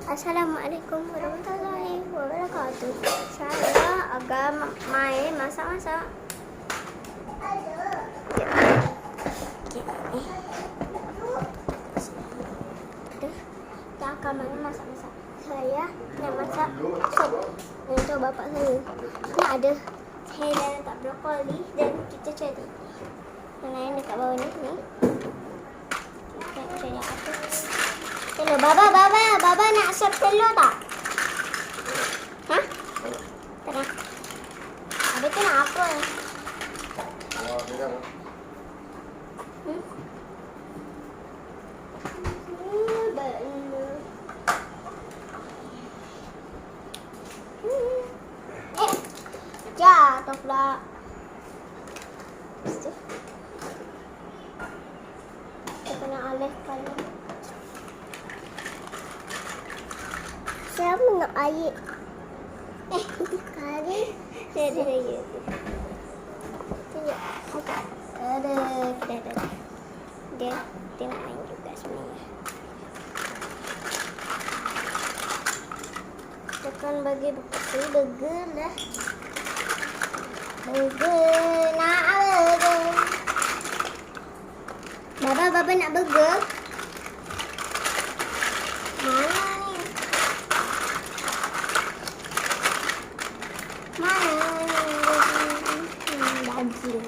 Assalamualaikum warahmatullahi wabarakatuh. Saya akan main masak-masak. Kita akan main masak-masak. Saya nak masak sup untuk bapak saya. Ni ada saya dah letak brokoli dan kita cari. Yang lain dekat bawah ni. Kita cari apa? Telur. Baba nak sup telur tak? Hah? Tengah. Habis tu nak apa? Jatuh pula. Kita kena alihkan. Saya nak air. Kali. Saya ada air. Ada. Dia nak main juga sebenarnya. Kita akan bagi burger lah. Burger. Nak burger. Baba nak burger. Mana? Daging.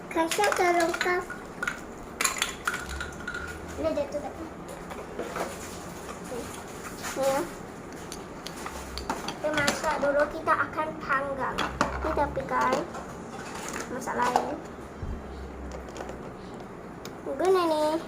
Kasih tolong kau. Ini dia tu tak. Ya. Kita masak dulu, kita akan panggang. Kita pikan masak lain. Guna ni.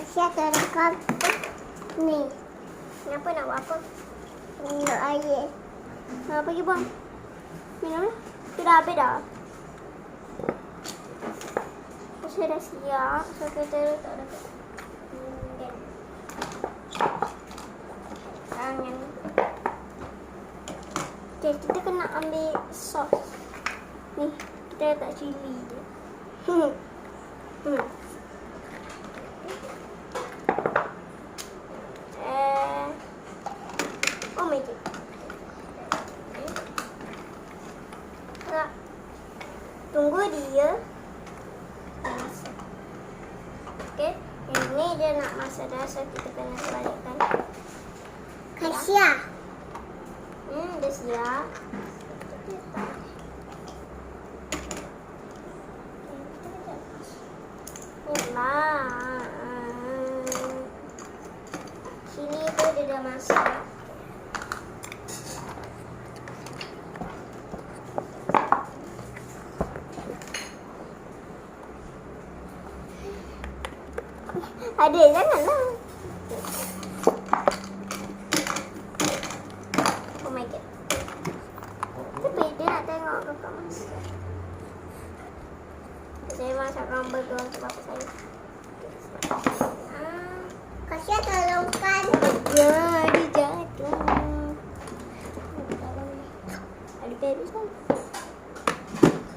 Kasih tolongkan. Ni. Kenapa nak buat apa? Nak air. Pergi buang. Minum lah. Sudah habis dah. Saya dah siap. So kita letak dekat. Tangan. Okay, kita kena ambil sos. Ni. Kita letak cili je. Oh my god. Tunggu dia masak. Okay. Yang ni dia nak masak dah, so kita kena sebalikkan. Kasih. Dah siap. Sini tu dia dah masak. Adik, janganlah. Oh my god. Tapi dia nak tengok kakak masak. Saya masakkan burger untuk bapak saya. Kasih tolongkan. Ya, dia jatuh. Ada baby kan?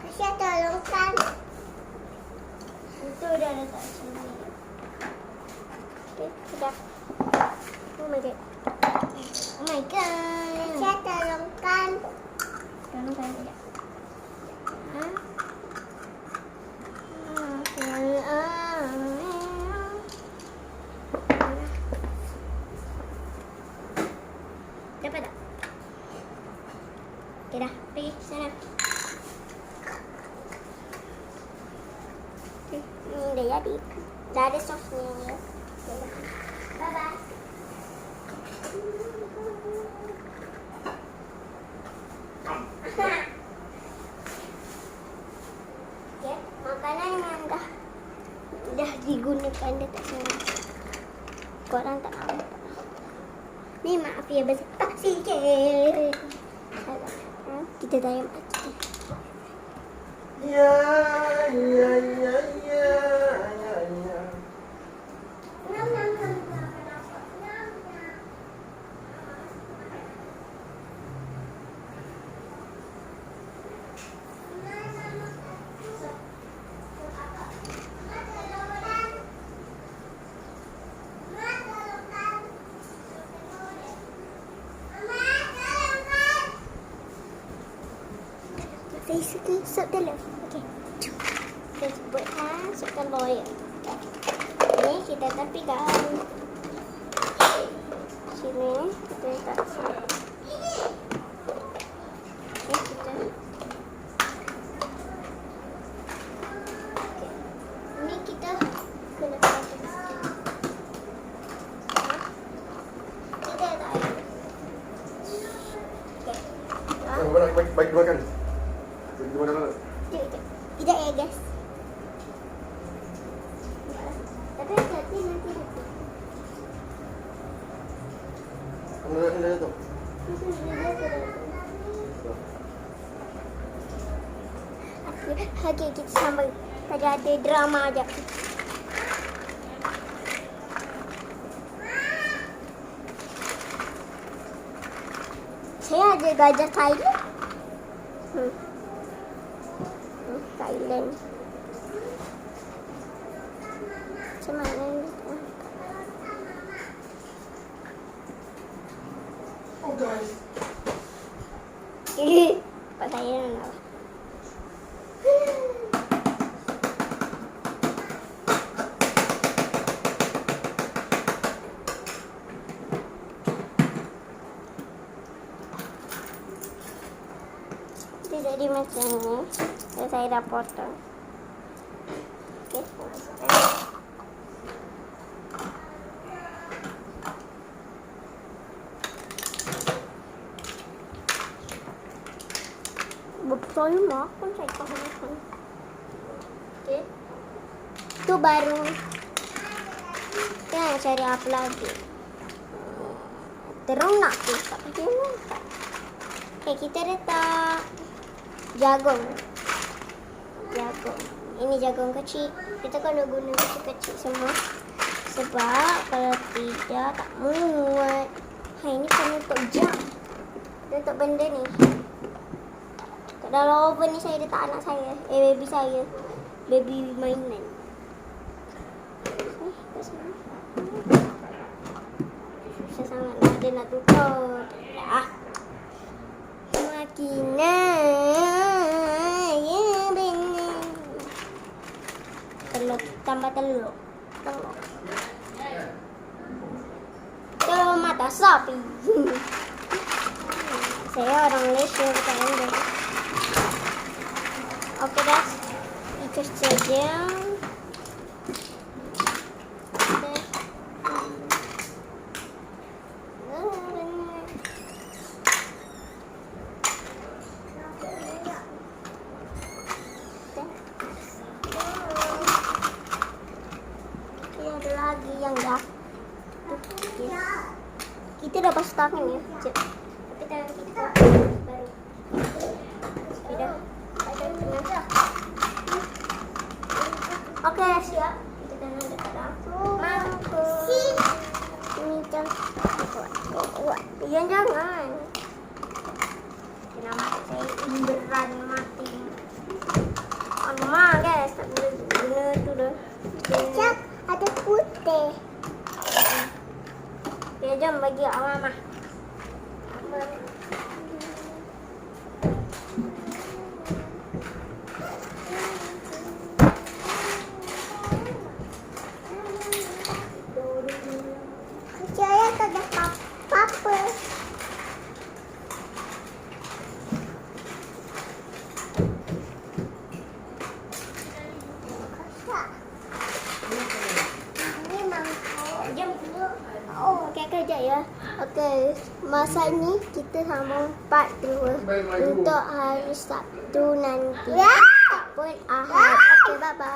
Kasih tolongkan. Itu dah letak sini. Okay, sudah. Oh my god. Oh my god. Kasih tolongkan. Tolongkan tidak. Dapat tak? Okay dah, pergi sana. Okay, ni dah jadi. Dah ada sosnya. Bye bye. kan dia tak sengaja. Korang tak nampak. Ni maaf ya besar sikit. Kita tayang kita. Ya. Nam nam nam. Saya suka sup telur. Okey. Kita sebut sup telur ya. Ni kita tepikan. Sini kita letak sup. Okey, kita. Okey. Ni kita kena pakai sikit. Kita letak air. Okey. Mana baik makan. Di mana? Tidak ya guys. Tapi hati nanti hati. Mana tu? Okey, kita sambal. Tadi ada drama aja. Saya ada gajah Thailand. Thailand. Macam mana ni? Oh guys. Pak saya nak. Dia jadi macam ni. Dan saya dah potong. Okey, masukkan. Saya makan, saya tak makan. Okey. Tu baru. Kita nak cari apa lagi. Ternak tu. Tak pakai makan. Okey, kita letak jagung. Jagung. Ini jagung kecil. Kita kena guna kecil-kecil semua. Sebab kalau tidak tak muat. Ini kena untuk jam. Dan untuk benda ni. Kat dalam oven ni saya letak anak saya. Baby saya. Baby mainan. Susah sangat lah dia nak tutup. Ah. Makinan. Ya benar. Telur. Tambah telur. Telur mata sapi. Saya orang Malaysia bukan Anda. Okey dah. Itu saja. Ada lagi yang dah. Kita dah basuh tangan ya. Sekejap. Tapi tangan kita baru. Sudah. Okey, siap. Kita kena dekat dalam mangkuk. Ini buat. Jangan. Kenapa saya beran mati. Mama guys, tak boleh guna tu dah. Cak, ada putih. Okay, jom bagi Mama. Saya tak ada apa-apa. Kejap ya. Okey, masa ni kita sambung part 2 untuk hari Sabtu nanti. Tak pun Ahad. Okey, bye-bye.